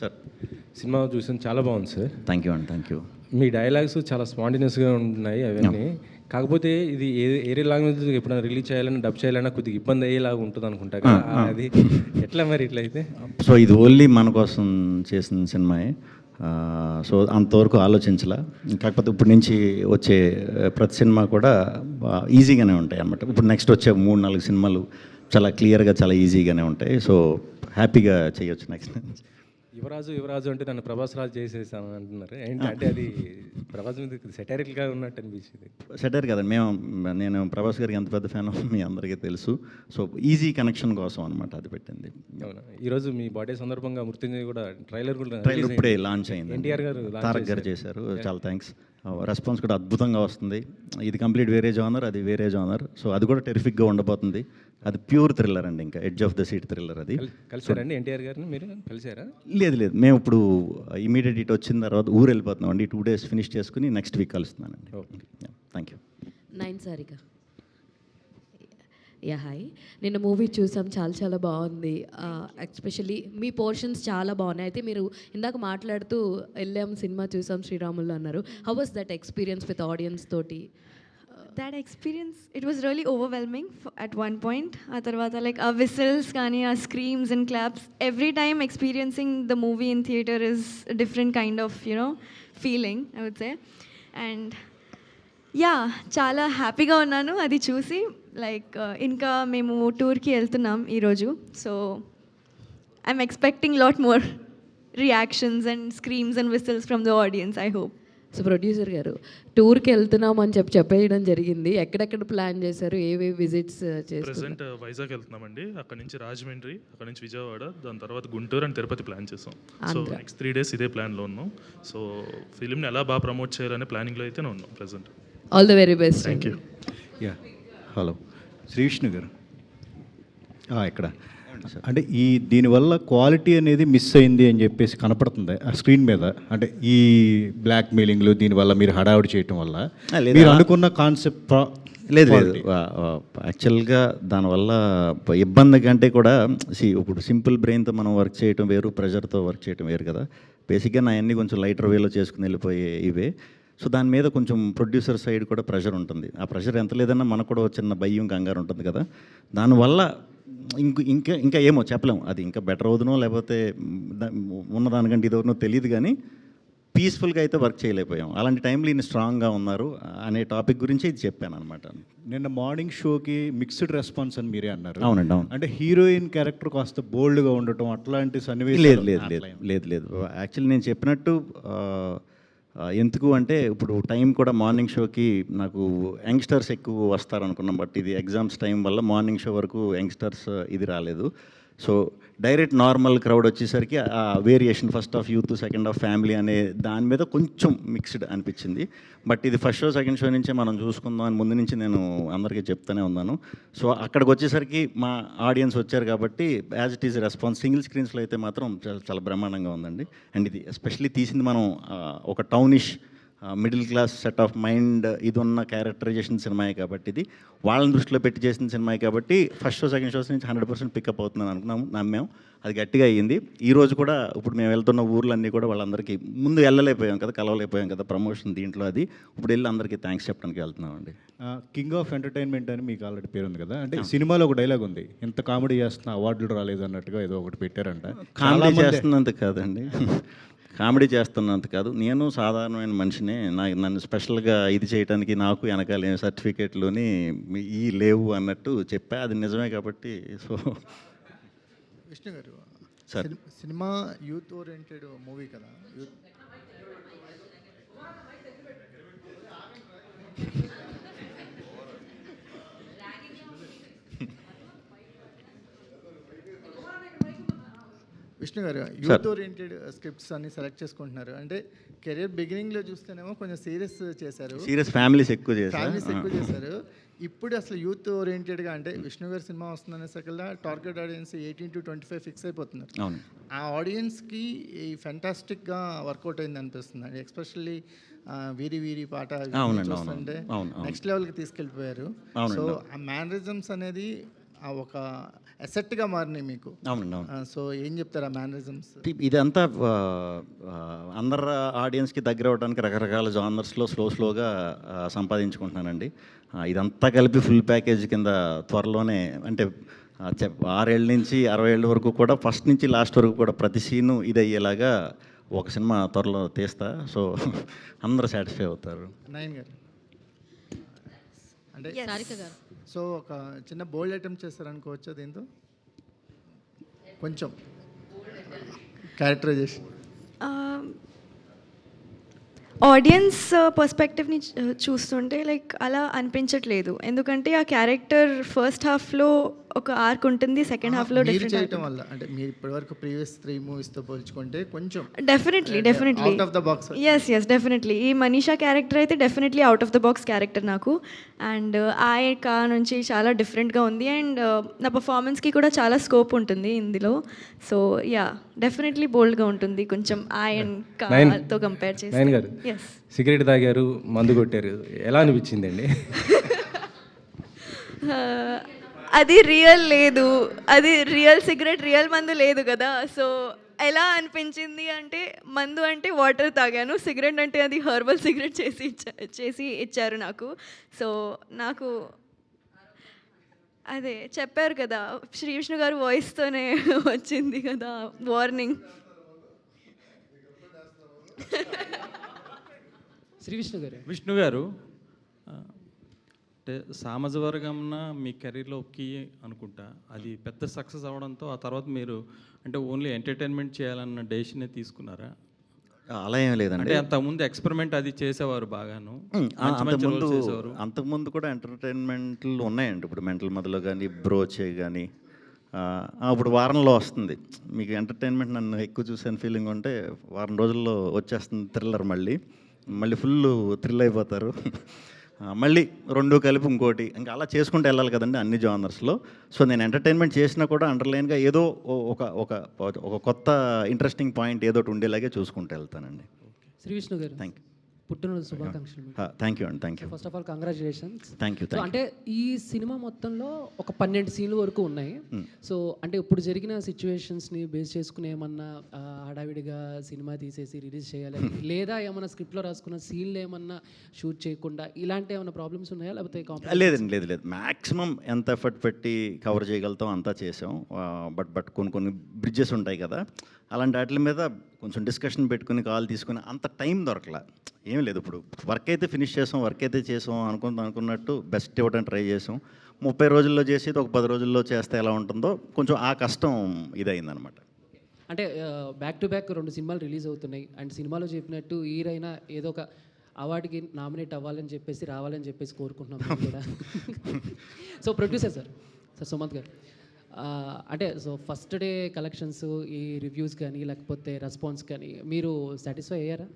Sir cinema చూసాను, చాలా బాగుంది సార్. థ్యాంక్ యూ అండి, థ్యాంక్ యూ. మీ డైలాగ్స్ చాలా స్పాంటినియస్గా ఉంటున్నాయి అవన్నీ. కాకపోతే ఇది ఏరే లాంగ్వేజ్ ఎప్పుడైనా రిలీజ్ చేయాలన్నా డబ్ చేయాలన్నా కొద్దిగా ఇబ్బంది అయ్యేలాగా ఉంటుంది అనుకుంటా కదా. అది ఎట్లా మరి ఇట్లయితే? సో ఇది ఓన్లీ మన కోసం చేసిన సినిమాయే. సో అంతవరకు ఆలోచించలా. కాకపోతే ఇప్పుడు నుంచి వచ్చే ప్రతి సినిమా కూడా ఈజీగానే ఉంటాయి అన్నమాట. ఇప్పుడు నెక్స్ట్ వచ్చే 3-4 సినిమాలు చాలా క్లియర్గా చాలా ఈజీగానే ఉంటాయి. సో హ్యాపీగా చేయొచ్చు నెక్స్ట్. యువరాజు అంటే నన్ను ప్రభాస్ రాజు చేసేసాను అంటున్నారు ఏంటి? అంటే అది ప్రభాస్ మీద సెటైరికల్గా ఉన్నట్టు అనిపించింది. సెటైర్ కదండి, నేను ప్రభాస్ గారికి ఎంత పెద్ద ఫ్యాన్ మీ అందరికీ తెలుసు. సో ఈజీ కనెక్షన్ కోసం అనమాట అది పెట్టింది. అవునా? ఈరోజు మీ బర్త్డే సందర్భంగా మృత్యుంజయ్ కూడా ట్రైలర్ ఇప్పుడే లాంచ్ అయింది. ఎన్టీఆర్ గారు తారక్ గారు చేశారు. చాలా థ్యాంక్స్. రెస్పాన్స్ కూడా అద్భుతంగా వస్తుంది. ఇది కంప్లీట్ వేరే జానర్, అది వేరే జానర్. సో అది కూడా టెరిఫిక్గా ఉండబోతుంది. అది ప్యూర్ థ్రిల్లర్ అండి, ఇంకా edge of the seat thriller. అది కలిసారండి ఎన్టీఆర్ గారిని? మీరు కలిసారా? లేదు, మేము ఇప్పుడు ఇమీడియట్ ఇటు వచ్చిన తర్వాత ఊరు వెళ్ళిపోతున్నాం అండి. 2 days ఫినిష్ చేసుకుని నెక్స్ట్ వీక్ కలుస్తున్నానండి. Thank you. 9 సారిక. హాయ్, నిన్న మూవీ చూసాం, చాలా బాగుంది. ఎస్పెషల్లీ మీ పోర్షన్స్ చాలా బాగున్నాయి. అయితే మీరు ఇందాక మాట్లాడుతూ వెళ్ళాం సినిమా చూసాం శ్రీరాములు అన్నారు. How was that experience with audience తోటి? That experience, it was really overwhelming at one point. ఆ తర్వాత like our whistles కానీ our screams and claps, every time experiencing the movie in theater is a different kind of feeling, I would say. And చాలా హ్యాపీగా ఉన్నాను అది చూసి. Like ఇంకా మేము టూర్కి వెళ్తున్నాం ఈరోజు. So I'm expecting lot more reactions and స్క్రీమ్స్ and whistles from the audience, I hope. So producer గారు, టూర్కి వెళ్తున్నాం అని చెప్పేయడం జరిగింది. ఎక్కడెక్కడ ప్లాన్ చేశారు? ఏవేవి విజిట్స్ చేశారు? ప్రెసెంట్ వైజాగ్ వెళ్తున్నామండి. అక్కడ నుంచి రాజమండ్రి, అక్కడ నుంచి విజయవాడ, దాని తర్వాత గుంటూరు అండ్ తిరుపతి ప్లాన్ చేసాం. సో నెక్స్ట్ 3 days ఇదే ప్లాన్లో ఉన్నాం. సో ఫిలింని ఎలా బాగా ప్రమోట్ చేయాలనే ప్లానింగ్లో అయితేనే ఉన్నాం present. All the very best. Thank you. Hello, Shri Vishnu గారు ఇక్కడ అంటే దీనివల్ల క్వాలిటీ అనేది మిస్ అయింది అని చెప్పేసి కనపడుతుంది ఆ స్క్రీన్ మీద. అంటే ఈ బ్లాక్ మెయిలింగ్లు దీనివల్ల మీరు హడావుడి చేయటం వల్ల మీరు అనుకున్న కాన్సెప్ట్ లేదు. యాక్చువల్గా దానివల్ల ఇబ్బంది కంటే కూడా ఇప్పుడు సింపుల్ బ్రెయిన్తో మనం వర్క్ చేయటం వేరు, ప్రెషర్తో వర్క్ చేయటం వేరు కదా. బేసిక్గా నా అన్నీ కొంచెం లైటర్ వేలో చేసుకుని వెళ్ళిపోయే ఇవే. సో దాని మీద కొంచెం ప్రొడ్యూసర్ సైడ్ కూడా ప్రెషర్ ఉంటుంది. ఆ ప్రెషర్ ఎంత లేదన్నా మనకు కూడా చిన్న భయం, కంగారు ఉంటుంది కదా. దానివల్ల ఇంకా ఏమో చెప్పలేము, అది ఇంకా బెటర్ అవుతునో లేకపోతే ఉన్నదానికంటే ఇది అవుతునో తెలియదు, కానీ పీస్ఫుల్గా అయితే వర్క్ చేయలేకపోయాం. అలాంటి టైంలో ఈయన స్ట్రాంగ్గా ఉన్నారు అనే టాపిక్ గురించి ఇది చెప్పాను అనమాట. నిన్న మార్నింగ్ షోకి మిక్స్డ్ రెస్పాన్స్ అని మీరే అన్నారు. అవునండి, అవును. అంటే హీరోయిన్ క్యారెక్టర్ కాస్త బోల్డ్గా ఉండటం అట్లాంటి సన్నివేశం లేదు. యాక్చువల్లీ నేను చెప్పినట్టు ఎందుకు అంటే ఇప్పుడు టైం కూడా మార్నింగ్ షోకి నాకు యంగ్స్టర్స్ ఎక్కువ వస్తారనుకున్నాం. బట్ ఇది ఎగ్జామ్స్ టైం వల్ల మార్నింగ్ షో వరకు యంగ్స్టర్స్ ఇది రాలేదు. సో డైరెక్ట్ నార్మల్ క్రౌడ్ వచ్చేసరికి ఆ variation, first half youth, second half family అనే దాని మీద కొంచెం మిక్స్డ్ అనిపించింది. బట్ ఇది ఫస్ట్ షో సెకండ్ షో నుంచే మనం చూసుకుందాం అని ముందు నుంచి నేను అందరికీ చెప్తూనే ఉన్నాను. సో అక్కడికి వచ్చేసరికి మా ఆడియన్స్ వచ్చారు కాబట్టి as it is response. Single స్క్రీన్స్లో అయితే మాత్రం చాలా బ్రహ్మాండంగా ఉందండి. అండ్ ఇది ఎస్పెషల్లీ తీసింది మనం ఒక townish middle class set of mind ఇది ఉన్న క్యారెక్టరైజేషన్ సినిమాయే కాబట్టి, ఇది వాళ్ళని దృష్టిలో పెట్టి చేసిన సినిమాయే కాబట్టి ఫస్ట్ షో సెకండ్ షోస్ నుంచి 100% పికప్ అవుతుందని అనుకున్నాము, నమ్మాం. అది గట్టిగా అయ్యింది. ఈరోజు కూడా ఇప్పుడు మేము వెళ్తున్న ఊర్లన్నీ కూడా వాళ్ళందరికీ ముందు వెళ్ళలేకపోయాం కదా, కలవలేకపోయాం కదా, ప్రమోషన్ దీంట్లో అది ఇప్పుడు వెళ్ళి అందరికీ థ్యాంక్స్ చెప్పడానికి వెళ్తున్నామండి. కింగ్ ఆఫ్ ఎంటర్టైన్మెంట్ అని మీకు ఆల్రెడీ పేరు ఉంది కదా. అంటే సినిమాలో ఒక డైలాగ్ ఉంది, ఎంత కామెడీ చేస్తున్నా అవార్డులు రాలేదు అన్నట్టుగా ఏదో ఒకటి పెట్టారంట. కామెడీ చేస్తున్నంత కాదండి, కామెడీ చేస్తున్నంత కాదు. నేను సాధారణమైన మనిషినే. నన్ను స్పెషల్గా ఇది చేయడానికి నాకు వెనకాల సర్టిఫికేట్లోని ఈ లేవు అన్నట్టు చెప్పా. అది నిజమే కాబట్టి. సో విష్ణు గారు, sir cinema youth oriented movie కదా. విష్ణు గారు, యూత్ ఓరియంటెడ్ స్క్రిప్ట్స్ అన్ని సెలెక్ట్ చేసుకుంటున్నారు. అంటే కెరీర్ బిగినింగ్లో చూస్తేనేమో కొంచెం సీరియస్ ఫ్యామిలీస్ ఎక్కువ చేశారు. ఇప్పుడు అసలు యూత్ ఓరియంటెడ్గా అంటే విష్ణు గారి సినిమా వస్తుందనే సకల్లా టార్గెట్ ఆడియన్స్ 18 to 25 ఫిక్స్ అయిపోతున్నారు. ఆ ఆడియన్స్కి ఈ ఫెంటాస్టిక్గా వర్కౌట్ అయింది అనిపిస్తుంది. ఎస్పెషల్లీ వీరి వీరి పాట చూస్తుంటే నెక్స్ట్ లెవెల్కి తీసుకెళ్ళిపోయారు. సో ఆ మేనరిజమ్స్ అనేది ఒక అసెట్గా మారినాయి మీకు. అవునండి, అవును. సో ఏం చెప్తారు ఆ మేనరిజమ్స్? ఇదంతా అందరు ఆడియన్స్కి దగ్గర అవ్వడానికి రకరకాల జానర్స్లో స్లోగా సంపాదించుకుంటున్నానండి. ఇదంతా కలిపి ఫుల్ ప్యాకేజ్ కింద త్వరలోనే, అంటే 6 ఏళ్ళ నుంచి 60 ఏళ్ళ వరకు కూడా, ఫస్ట్ నుంచి లాస్ట్ వరకు కూడా ప్రతి సీను ఇది అయ్యేలాగా ఒక సినిమా త్వరలో తీస్తా. సో అందరూ సాటిస్ఫై అవుతారు. నయన్ గారు అంటే సారిక గారు. సో ఒక చిన్న బోల్డ్ అటెంప్ట్ చేస్తారనుకోవచ్చా దీంతో? కొంచెం క్యారెక్టరైజేషన్. ఆడియన్స్ పర్స్పెక్టివ్ని చూస్తుంటే లైక్ అలా అనిపించట్లేదు, ఎందుకంటే ఆ క్యారెక్టర్ ఫస్ట్ హాఫ్లో ఒక ఆర్క్ ఉంటుంది, సెకండ్ హాఫ్లో మీరు డిఫరెంట్ చేయటం వల్ల, అంటే మీరు ఇప్పటివరకు ప్రీవియస్ 3 మూవీస్తో పోల్చుకుంటే కొంచెం definitely out of the box. Yes definitely ఈ మనీషా క్యారెక్టర్ అయితే definitely out of the box character నాకు. అండ్ కా నుంచి చాలా డిఫరెంట్గా ఉంది, అండ్ నా పర్ఫార్మెన్స్కి కూడా చాలా స్కోప్ ఉంటుంది ఇందులో. సో యా, డెఫినెట్లీ బోల్డ్గా ఉంటుంది కొంచెం అండ్ కాతో కంపేర్ చేసి. నయన్ గారు, ఎస్, సిగరెట్ తాగారు, మందు కొట్టారు, ఎలా అనిపించిందండి? అది రియల్ లేదు, అది రియల్ సిగరెట్, రియల్ మందు లేదు కదా. సో ఎలా అనిపించింది అంటే, మందు అంటే వాటర్ తాగాను, సిగరెట్ అంటే అది హర్బల్ సిగరెట్ చేసి ఇచ్చారు నాకు. సో నాకు అదే చెప్పారు కదా, శ్రీ విష్ణు గారు వాయిస్తోనే వచ్చింది కదా వార్నింగ్. విష్ణు గారు, అంటే సామాజ వర్గంన మీ కెరీర్లో కీ అనుకుంటా, అది పెద్ద సక్సెస్ అవ్వడంతో ఆ తర్వాత మీరు అంటే ఓన్లీ ఎంటర్టైన్మెంట్ చేయాలన్న డెసిషనే తీసుకున్నారా? అలా ఏం లేదండి. అంటే అంతకుముందు ఎక్స్పెరిమెంట్ అది చేసేవారు బాగాను, మంచి మంచి roles చేసేవారు. అంతకుముందు కూడా ఎంటర్టైన్మెంట్లు ఉన్నాయండి. ఇప్పుడు మెంటల్ మధ్యలో కానీ, బ్రోచే కానీ, ఇప్పుడు వారంలో వస్తుంది మీకు ఎంటర్టైన్మెంట్. నన్ను ఎక్కువ చూసాను ఫీలింగ్ ఉంటే వారం రోజుల్లో వచ్చేస్తుంది థ్రిల్లర్. మళ్ళీ ఫుల్ థ్రిల్ అయిపోతారు. మళ్ళీ 2 కలిపి ఇంకోటి, ఇంకా అలా చేసుకుంటూ వెళ్ళాలి కదండి అన్ని జానర్స్లో. సో నేను ఎంటర్టైన్మెంట్ చేసినా కూడా అండర్లైన్గా ఏదో ఒక కొత్త ఇంట్రెస్టింగ్ పాయింట్ ఏదో ఒకటి ఉండేలాగే చూసుకుంటూ వెళ్తానండి. శ్రీ విష్ణు గారు, థ్యాంక్ యూ. పుట్టినరోజు శుభాకాంక్షలు. థ్యాంక్ యూ అండి, thank you. First of all congratulations. Thank you. అంటే ఈ సినిమా మొత్తంలో ఒక 12 సీన్లు వరకు ఉన్నాయి. సో అంటే ఇప్పుడు జరిగిన సిచ్యువేషన్స్ని బేస్ చేసుకుని ఏమన్నా హడావిడిగా సినిమా తీసేసి రిలీజ్ చేయాలి, లేదా ఏమన్నా స్క్రిప్ట్లో రాసుకున్న సీన్లు ఏమన్నా షూట్ చేయకుండా ఇలాంటి ఏమైనా ప్రాబ్లమ్స్ ఉన్నాయా, లేకపోతే లేదండి, లేదు. మ్యాక్సిమం ఎంత ఎఫర్ట్ పెట్టి కవర్ చేయగలుగుతాం అంతా చేసాం. బట్ కొన్ని బ్రిడ్జెస్ ఉంటాయి కదా, అలాంటి వాటి మీద కొంచెం డిస్కషన్ పెట్టుకుని కాల్ తీసుకుని అంత టైం దొరకలా. ఏం లేదు, ఇప్పుడు వర్క్ అయితే ఫినిష్ చేసాం, వర్క్ అయితే చేసాం అనుకున్నట్టు బెస్ట్ ఇవ్వడానికి ట్రై చేసాం. 30 రోజుల్లో చేసేది ఒక 10 రోజుల్లో చేస్తే ఎలా ఉంటుందో కొంచెం ఆ కష్టం ఇదైందనమాట. అంటే బ్యాక్ టు బ్యాక్ 2 సినిమాలు రిలీజ్ అవుతున్నాయి, అండ్ సినిమాలో చెప్పినట్టు హీరైనా ఏదో ఒక అవార్డుకి నామినేట్ అవ్వాలని చెప్పేసి రావాలని చెప్పేసి కోరుకుంటున్నాం మేము కూడా. సో ప్రొడ్యూసర్ సార్ సుమంత్ గారు, అంటే సో ఫస్ట్ డే కలెక్షన్స్, ఈ రివ్యూస్ కానీ లేకపోతే రెస్పాన్స్ కానీ మీరు సాటిస్ఫై అయ్యారా?